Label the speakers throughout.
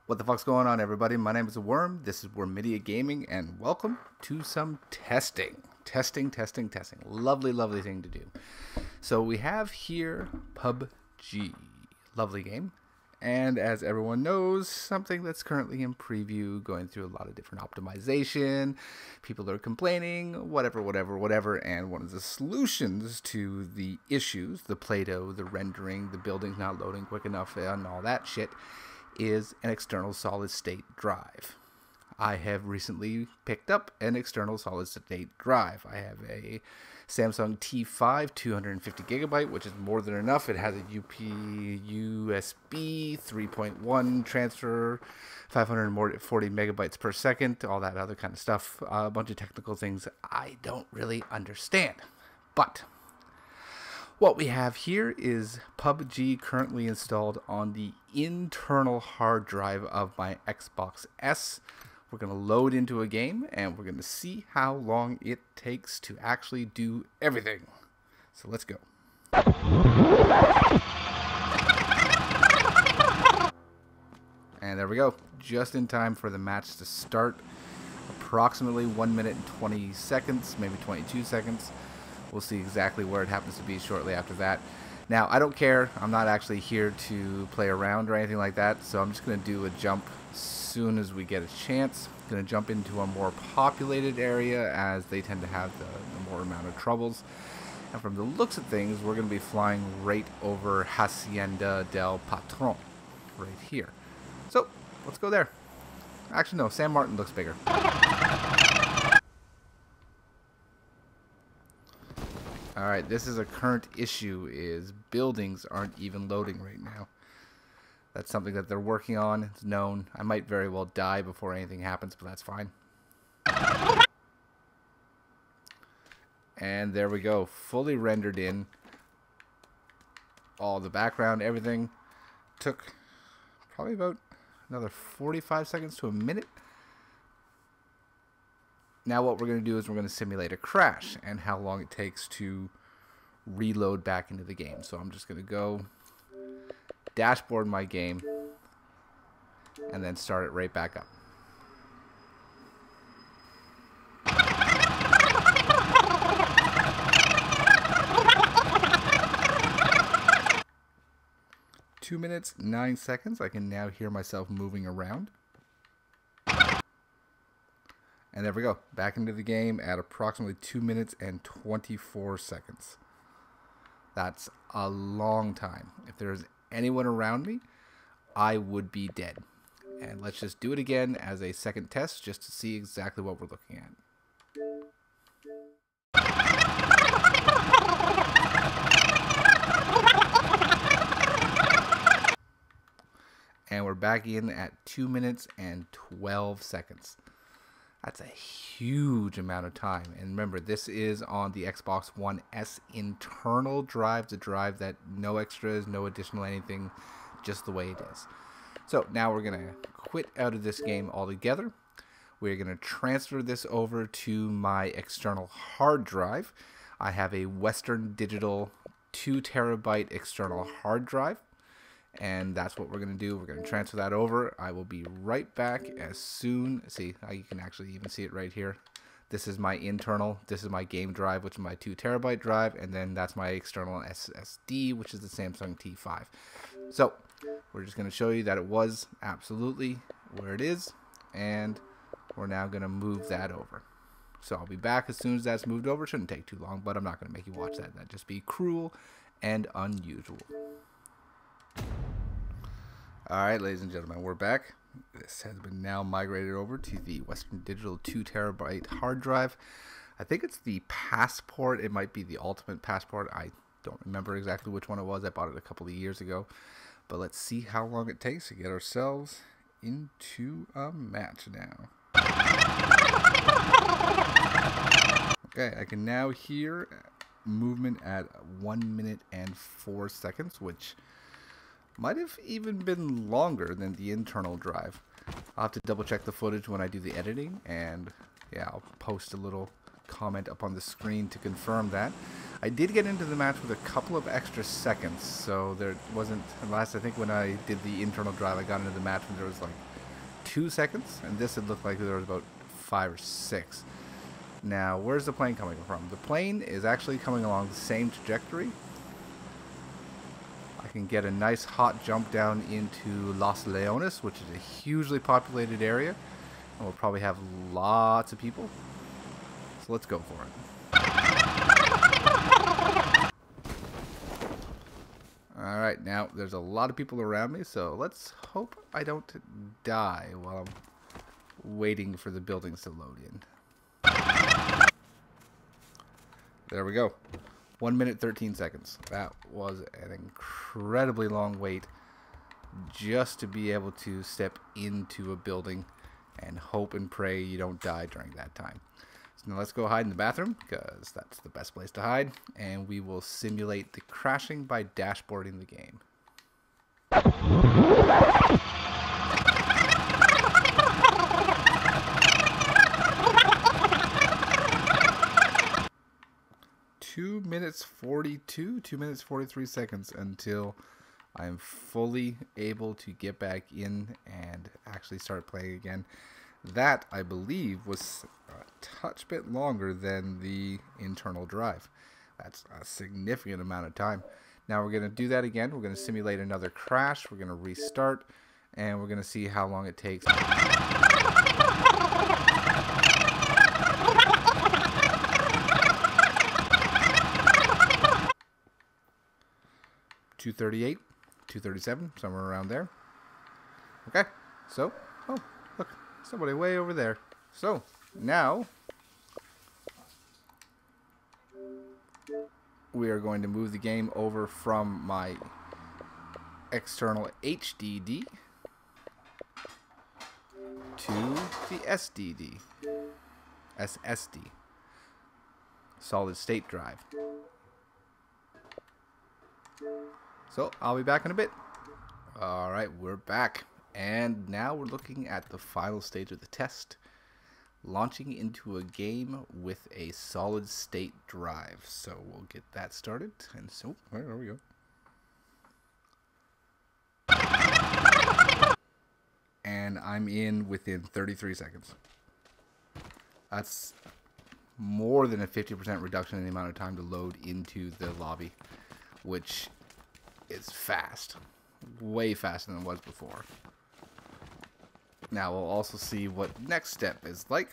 Speaker 1: What the fuck's going on, everybody? My name is Worm. This is Wormidia Gaming, and welcome to some testing. Testing. Lovely, lovely thing to do. So we have here PUBG. Lovely game. And as everyone knows, something that's currently in preview, going through a lot of different optimization. People are complaining, whatever. And one of the solutions to the issues, the Play-Doh, the rendering, the buildings not loading quick enough, and all that shit, is an external solid state drive. I have recently picked up an external solid state drive. I have a Samsung T5 250 gigabyte, which is more than enough. It has a USB 3.1 transfer, 540 megabytes per second, all that other kind of stuff. A bunch of technical things I don't really understand. But what we have here is PUBG currently installed on the internal hard drive of my Xbox S. We're going to load into a game and we're going to see how long it takes to actually do everything. So let's go. And there we go. Just in time for the match to start. Approximately 1 minute and 20 seconds, maybe 22 seconds. We'll see exactly where it happens to be shortly after that. Now, I don't care. I'm not actually here to play around or anything like that, so I'm just going to do a jump as soon as we get a chance. I'm going to jump into a more populated area, as they tend to have the more amount of troubles. And from the looks of things, we're going to be flying right over Hacienda del Patron, right here. So, let's go there. Actually, no, San Martin looks bigger. Alright, this is a current issue, is buildings aren't even loading right now. That's something that they're working on. It's known. I might very well die before anything happens, but that's fine. And there we go. Fully rendered in. All the background, everything. Took probably about another 45 seconds to a minute. Now what we're going to do is we're going to simulate a crash and how long it takes to reload back into the game. So I'm just going to go dashboard my game and then start it right back up. Two minutes, 9 seconds. I can now hear myself moving around. And there we go, back into the game at approximately 2 minutes and 24 seconds. That's a long time. If there's anyone around me, I would be dead. And let's just do it again as a second test, just to see exactly what we're looking at. And we're back in at 2 minutes and 12 seconds. That's a huge amount of time. And remember, this is on the Xbox One S internal drive, the drive that no extras, no additional anything, just the way it is. So now we're going to quit out of this game altogether. We're going to transfer this over to my external hard drive. I have a Western Digital 2 terabyte external hard drive. And that's what we're going to do. We're going to transfer that over. I will be right back as soon. See, you can actually even see it right here. This is my internal. This is my game drive, which is my 2 terabyte drive. And then that's my external SSD, which is the Samsung T5. So we're just going to show you that it was absolutely where it is. And we're now going to move that over. So I'll be back as soon as that's moved over. Shouldn't take too long, but I'm not going to make you watch that. That'd just be cruel and unusual. Alright, ladies and gentlemen, we're back. This has been now migrated over to the Western Digital 2 terabyte hard drive. I think it's the Passport. It might be the Ultimate Passport. I don't remember exactly which one it was. I bought it a couple of years ago. But let's see how long it takes to get ourselves into a match now. Okay, I can now hear movement at 1 minute and 4 seconds, which might have even been longer than the internal drive. I'll have to double check the footage when I do the editing, and yeah, I'll post a little comment up on the screen to confirm that. I did get into the match with a couple of extra seconds, so there wasn't, last I think when I did the internal drive, I got into the match when there was like 2 seconds, and this would look like there was about 5 or 6. Now, where's the plane coming from? The plane is actually coming along the same trajectory. I can get a nice hot jump down into Los Leones, which is a hugely populated area, and we'll probably have lots of people. So let's go for it. Alright, now there's a lot of people around me, so let's hope I don't die while I'm waiting for the buildings to load in. There we go. 1 minute 13 seconds. That was an incredibly long wait just to be able to step into a building and hope and pray you don't die during that time. So now let's go hide in the bathroom, because that's the best place to hide, and we will simulate the crashing by dashboarding the game. 2 minutes 42, 2 minutes 43 seconds until I'm fully able to get back in and actually start playing again. That, I believe, was a touch bit longer than the internal drive. That's a significant amount of time. Now we're going to do that again. We're going to simulate another crash. We're going to restart, and we're going to see how long it takes. 238, 237, somewhere around there. Okay, so, oh, look, somebody way over there. So, now, we are going to move the game over from my external HDD to the SSD, solid state drive. So, I'll be back in a bit. Alright, we're back. And now we're looking at the final stage of the test. Launching into a game with a solid state drive. So, we'll get that started. And so, there we go. And I'm in within 33 seconds. That's more than a 50% reduction in the amount of time to load into the lobby, which is fast. Way faster than it was before. Now we'll also see what next step is like.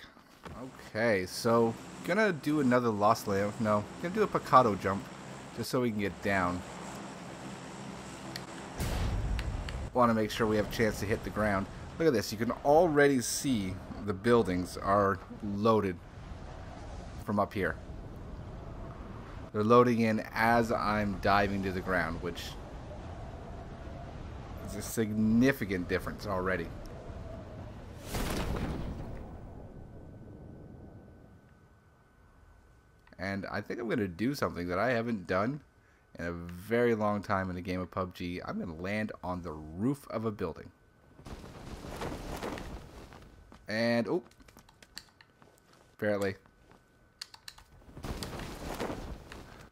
Speaker 1: Okay, so gonna do another Los Leones. No, gonna do a Picado jump just so we can get down. Want to make sure we have a chance to hit the ground. Look at this. You can already see the buildings are loaded from up here. They're loading in as I'm diving to the ground, which is a significant difference already. And I think I'm going to do something that I haven't done in a very long time in a game of PUBG. I'm going to land on the roof of a building. And, oh, apparently.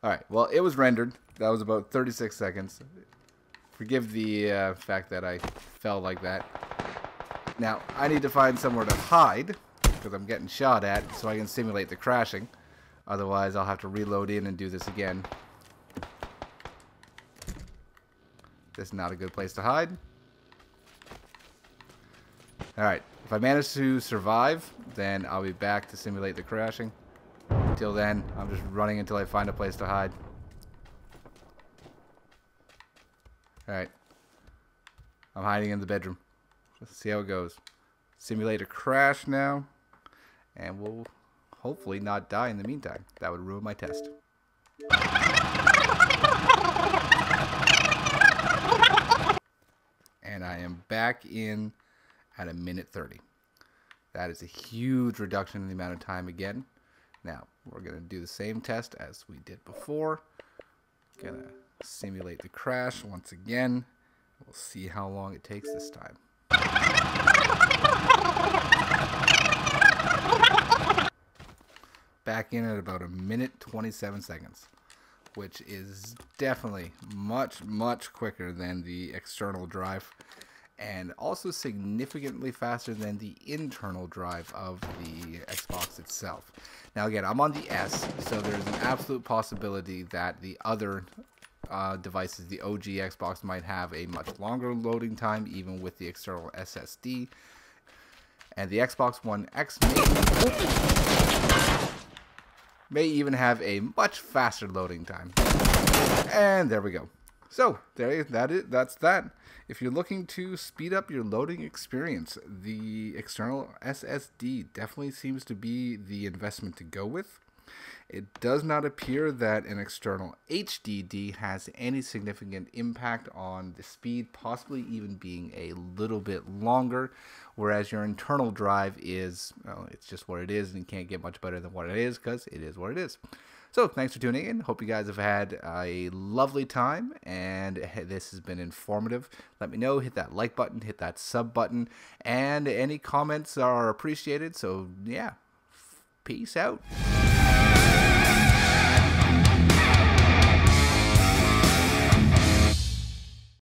Speaker 1: Alright, well, it was rendered. That was about 36 seconds. Forgive the fact that I fell like that. Now, I need to find somewhere to hide, because I'm getting shot at, so I can simulate the crashing. Otherwise, I'll have to reload in and do this again. This is not a good place to hide. Alright, if I manage to survive, then I'll be back to simulate the crashing. Until then, I'm just running until I find a place to hide. Alright. I'm hiding in the bedroom. Let's see how it goes. Simulate a crash now. And we'll hopefully not die in the meantime. That would ruin my test. And I am back in at a minute 30. That is a huge reduction in the amount of time again. Now, we're going to do the same test as we did before. Going to simulate the crash once again. We'll see how long it takes this time. Back in at about a minute 27 seconds, which is definitely much, much quicker than the external drive. and also significantly faster than the internal drive of the Xbox itself. Now again, I'm on the S, so there's an absolute possibility that the other devices, the OG Xbox, might have a much longer loading time, even with the external SSD. And the Xbox One X may even have a much faster loading time. And there we go. So that's that. If you're looking to speed up your loading experience, the external SSD definitely seems to be the investment to go with. It does not appear that an external HDD has any significant impact on the speed, possibly even being a little bit longer, whereas your internal drive is, well, it's just what it is, and you can't get much better than what it is because it is what it is. So thanks for tuning in. Hope you guys have had a lovely time, and this has been informative. Let me know. Hit that like button, hit that sub button, and any comments are appreciated. So yeah, peace out.